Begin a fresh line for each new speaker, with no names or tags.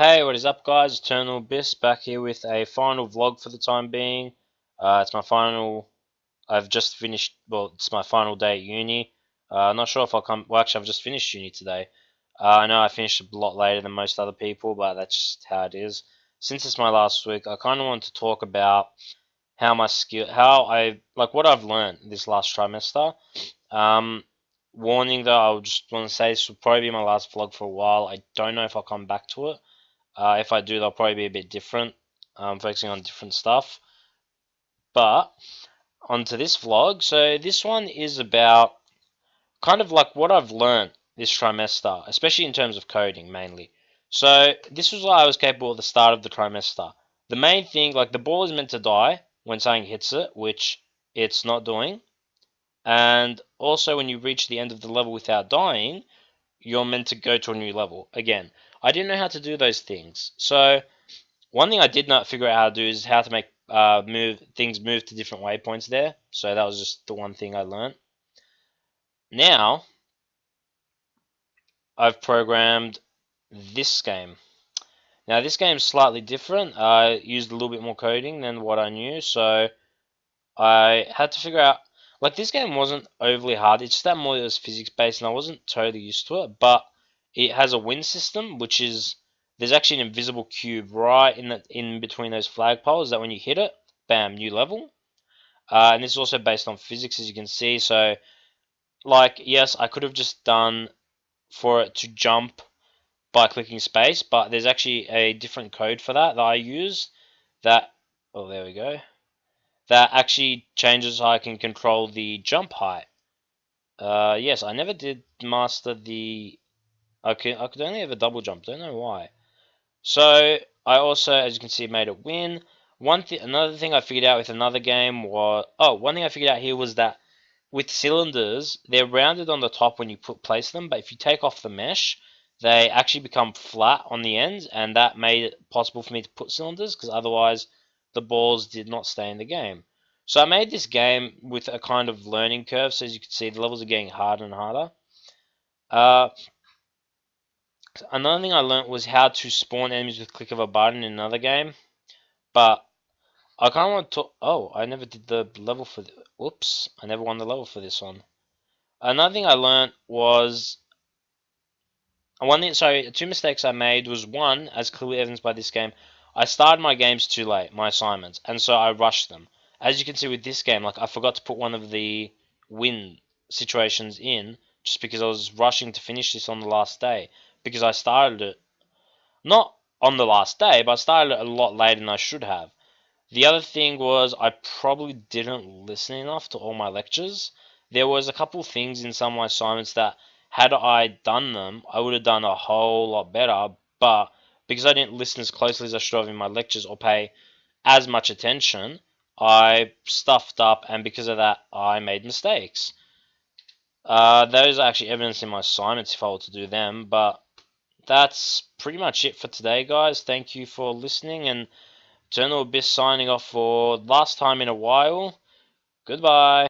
Hey, what is up guys? Eternal Abyss back here with a final vlog for the time being. It's my final, I've just finished, well, it's my final day at uni. Not sure if I'll come, well actually I've just finished uni today. I know I finished a lot later than most other people, but that's just how it is. Since it's my last week, I kind of want to talk about how my skill, like what I've learned this last trimester. Um, Warning though, I just want to say this will probably be my last vlog for a while. I don't know if I'll come back to it. If I do, they'll probably be a bit different, focusing on different stuff. But onto this vlog. So this one is about kind of like what I've learned this trimester, especially in terms of coding mainly. So this was what I was capable at the start of the trimester. The main thing, like the ball is meant to die when something hits it, which it's not doing. And also when you reach the end of the level without dying, you're meant to go to a new level. Again, I didn't know how to do those things. So one thing I did not figure out how to do is how to make move to different waypoints there. So that was just the one thing I learned. Now I've programmed this game. Now this game is slightly different. I used a little bit more coding than what I knew, so I had to figure out, like, this game wasn't overly hard. It's just that more it was physics based and I wasn't totally used to it, but it has a win system, which is there's actually an invisible cube right in between those flagpoles that when you hit it, bam, new level. And this is also based on physics, as you can see. So, like, yes, I could have just done for it to jump by clicking space, but there's actually a different code for that I use that, oh, there we go, that actually changes how I can control the jump height. Yes, I never did master the, I could only have a double jump, don't know why. So I also, as you can see, made it win. Another thing I figured out with another game was, one thing I figured out here was that with cylinders, they're rounded on the top when you place them, but if you take off the mesh, they actually become flat on the ends, and that made it possible for me to put cylinders, because otherwise the balls did not stay in the game. So I made this game with a kind of learning curve, so as you can see, the levels are getting harder and harder. Another thing I learned was how to spawn enemies with click of a button in another game, but I kind of want to. Oh, I never did the level for. Whoops, I never won the level for this one. Another thing I learned was two mistakes I made was one, as clearly evidenced by this game, I started my games too late, my assignments, and so I rushed them. As you can see with this game, like I forgot to put one of the win situations in just because I was rushing to finish this on the last day because I started it not on the last day, but I started it a lot later than I should have. The other thing was I probably didn't listen enough to all my lectures. There was a couple things in some of my assignments that had I done them, I would have done a whole lot better, but because I didn't listen as closely as I should have in my lectures or pay as much attention, I stuffed up, and because of that, I made mistakes. Those are actually evidence in my assignments if I were to do them, but that's pretty much it for today, guys. Thank you for listening, and Eternal Abyss signing off for last time in a while. Goodbye.